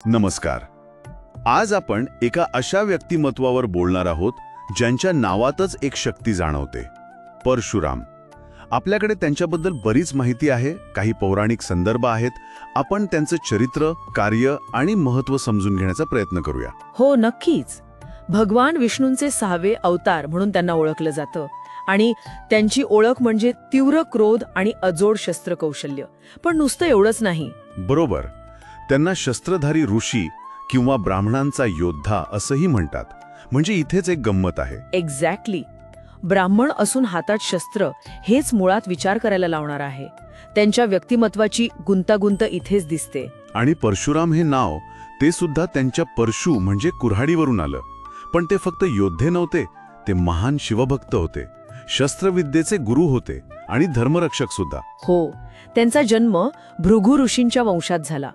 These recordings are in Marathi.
नमस्कार. आज आपण एका अशा व्यक्तिमत्वावर बोलणार आहोत ज्यांच्या नावातच एक शक्ती जाणवते, परशुराम. आपल्याकडे त्यांच्याबद्दल बरीच माहिती आहे, काही पौराणिक संदर्भ आहेत. आपण त्यांचं चरित्र, कार्य आणि महत्त्व समजून घेण्याचा प्रयत्न करूया. हो, नक्कीच. भगवान विष्णूंचे 6वे अवतार म्हणून त्यांना ओळखलं जातं आणि त्यांची ओळख म्हणजे तीव्र क्रोध आणि अजोड शस्त्रकौशल्य. पण नुसतं एवढंच नाही. बरोबर. त्यांना शस्त्रधारी ऋषी किंवा ब्राह्मणांचा योद्धा असंही म्हणतात. म्हणजे इथेच एक गंमत आहे. एक्झॅक्टली. ब्राह्मण असून हातात शस्त्र हेच मुळात विचार करायला लावणार आहे. त्यांच्या व्यक्तिमत्वाची गुंतागुंत इथेच दिसते. आणि परशुराम हे नाव, ते सुद्धा त्यांच्या परशु म्हणजे कुऱ्हाडीवरून आलं. पण ते फक्त योद्धे नव्हते, ते महान शिवभक्त होते, शस्त्रविद्येचे गुरु होते आणि धर्मरक्षक सुद्धा. हो, त्यांचा जन्म भृगु ऋषींच्या वंशात झाला.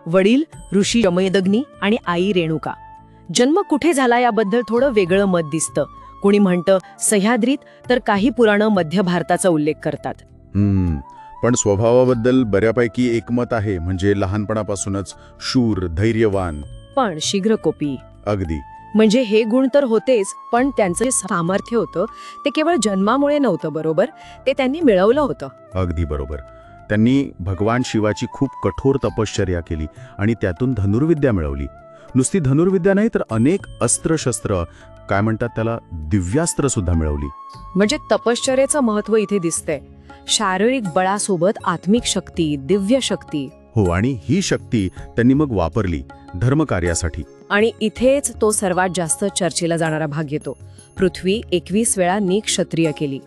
वडील ऋषी जमयदग्नी आणि आई रेणुका. जन्म कुठे झाला याबद्दल थोडं वेगळं मत दिसतं. कुणी म्हणतं सह्याद्रीत, तर काही पुराणं मध्य भारताचा उल्लेख करतात. पण स्वभावाबद्दल बऱ्यापैकी एकमत आहे, म्हणजे लहानपणापासूनच शूर, धैर्यवान, पण शीघ्रकोपी. अगदी. म्हणजे हे गुण तर होतेच, पण त्यांचं जे सामर्थ्य होतं ते केवळ जन्मामुळे नव्हतं, बरोबर? ते त्यांनी मिळवलं होतं. अगदी बरोबर. त्यांनी भगवान शिवाची खूप कठोर तपश्चर्या केली आणि त्यातून धनुर्विद्या मिळवली. नुसती धनुर्विद्या नाही, तर अनेक अस्त्रशस्त्र, काय म्हणतात त्याला, दिव्यास्त्र सुद्धा मिळवली. म्हणजे तपश्चर्याचं महत्त्व इथे दिसतंय. शारीरिक बळासोबत आत्मिक शक्ती, दिव्य शक्ती. हो, आणि ही शक्ती त्यांनी मग वापरली धर्मकार्यासाठी. आणि इथेच तो सर्वात जास्त चर्चेला जाणारा भाग येतो. पृथ्वी 21 वेळा क्षत्रिय केली,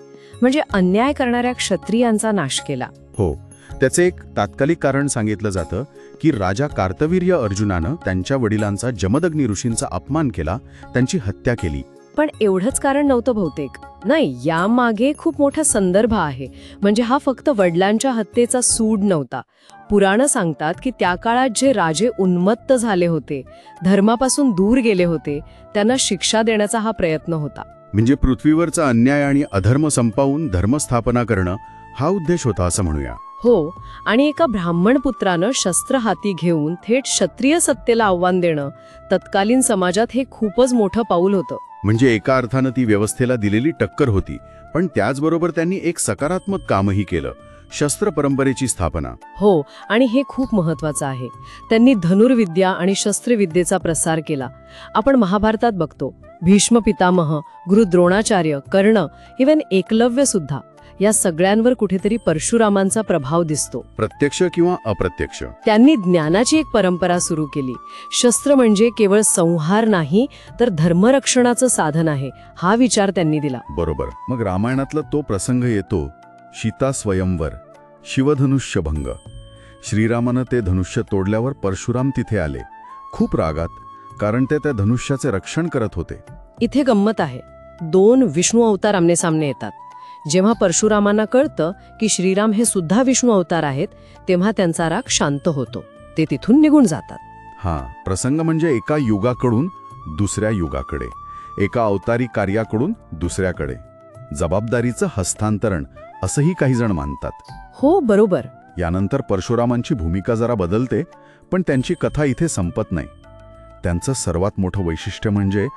म्हणजे अन्याय करणाऱ्या क्षत्रियांचा नाश केला. हो, त्याचे एक तात्कालिक कारण सांगितलं जातं की राजा कार्तवीर्य अर्जुनानं त्यांच्या वडिलांचा जमदग्नी ऋषींचा अपमान केला, त्यांची हत्या केली. पण एवढंच कारण नव्हतं बहुतेक. नाही, यामागे खूप मोठा संदर्भ आहे. म्हणजे हा फक्त वडिलांच्या हत्येचा सूड नव्हता. पुराणं सांगतात की त्या काळात जे राजे उन्मत्त झाले होते, धर्मापासून दूर गेले होते, त्यांना शिक्षा देण्याचा हा प्रयत्न होता. म्हणजे पृथ्वीवरचा अन्याय आणि अधर्म संपवून धर्मस्थापना करणं हा उद्देश होता, असं म्हणूया. हो, आणि एका ब्राह्मण पुत्रानं शस्त्र हाती घेऊन थेट क्षत्रिय सत्तेला आव्हान देणं तत्कालीन समाजात हे खूपच मोठं पाऊल होतं. म्हणजे एका अर्थानं ती व्यवस्थेला दिलेली टक्कर होती, पण त्याचबरोबर त्यांनी एक सकारात्मक कामही केलं, शस्त्र परंपरेची स्थापना. हो, आणि हे खूप महत्वाचं आहे. त्यांनी धनुर्विद्या आणि शस्त्रविद्येचा प्रसार केला. आपण महाभारतात बघतो, भीष्म पितामह, गुरु द्रोणाचार्य, कर्ण, इव्हन एकलव्य सुद्धा, या सगळ्यांवर कुठेतरी परशुरामांचा प्रभाव दिसतो, प्रत्यक्ष किंवा अप्रत्यक्ष. त्यांनी ज्ञानाची एक परंपरा सुरू केली. शस्त्र म्हणजे केवळ संहार नाही, तर धर्मरक्षणाचं साधन आहे, हा विचार त्यांनी दिला. बरोबर. मग रामायणातला तो प्रसंग येतो, सीता स्वयंवर, शिवधनुष्यभंग. श्रीरामानं ते धनुष्य तोडल्यावर परशुराम तिथे आले, खूप रागात, कारण ते त्या धनुष्याचे रक्षण करत होते. इथे गंमत आहे. 2 विष्णू अवतार आमने सामने येतात. जेव्हा परशुरामांना कळतं की श्रीराम हे सुद्धा विष्णू अवतार आहेत, तेव्हा त्यांचा राग शांत होतो. ते तिथून निघून जातात. हा प्रसंग म्हणजे एका युगाकडून दुसऱ्या युगाकडे, एका अवतारी कार्याकडून दुसऱ्याकडे जबाबदारीचं हस्तांतरण, असंही काही जण मानतात. हो, बरोबर. यानंतर परशुरामांची भूमिका जरा बदलते, पण त्यांची कथा इथे संपत नाही. त्यांचं सर्वात मोठं वैशिष्ट्य म्हणजे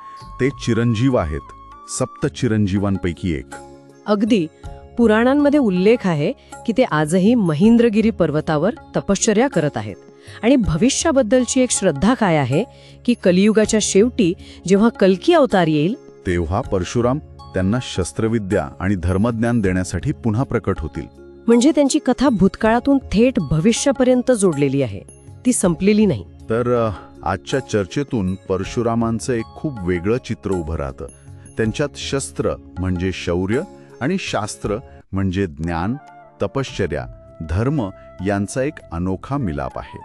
ते चिरंजीव आहेत, 7 चिरंजीवांपैकी एक. अगदी. पुराणांमध्ये उल्लेख आहे की ते आजही महेंद्रगिरी पर्वतावर तपश्चर्या करत आहेत. आणि भविष्याबद्दलची एक श्रद्धा काय आहे की कलियुगाच्या शेवटी जेव्हा कल्की अवतार येईल, तेव्हा परशुराम त्यांना शस्त्रविद्या आणि धर्मज्ञान देण्यासाठी पुन्हा प्रकट होतील. म्हणजे त्यांची कथा भूतकाळातून थेट भविष्यापर्यंत जोडलेली आहे, ती संपलेली नाही. तर आजच्या चर्चेतून परशुरामांचं एक खूप वेगळं चित्र उभं राहतं. त्यांच्यात शस्त्र म्हणजे शौर्य आणि शास्त्र म्हणजे ज्ञान, तपश्चर्या, धर्म यांचा एक अनोखा मिलाप आहे.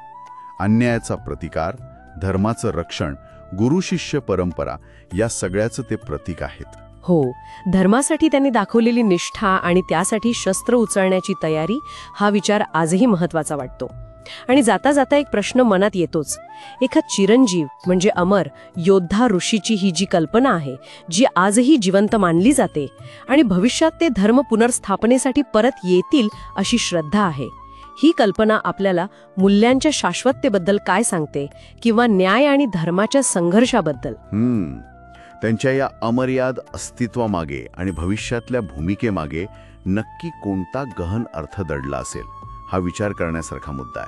अन्यायाचा प्रतिकार, धर्माचं रक्षण, गुरु-शिष्य परंपरा, या सगळ्याचं ते प्रतीक आहेत. हो, धर्मासाठी त्यांनी दाखवलेली निष्ठा आणि त्यासाठी शस्त्र उचलण्याची तयारी, हा विचार आजही महत्वाचा वाटतो. आणि जाता जाता एक प्रश्न मनात येतोच. एका चिरंजीव म्हणजे अमर योद्धा ऋषीची ही जी कल्पना आहे, जी आजही जिवंत मानली जाते, आणि भविष्यात ते धर्म पुनर्स्थापनेसाठी परत येतील अशी श्रद्धा आहे, ही कल्पना आपल्याला मूल्यांच्या शाश्वततेबद्दल काय सांगते किंवा न्याय आणि धर्माच्या संघर्षाबद्दल? त्यांच्या या अमर्याद अस्तित्वामागे आणि भविष्यातल्या भूमिकेमागे नक्की कोणता गहन अर्थ दडला असेल, हा विचार करण्यासारखा मुद्दा आहे.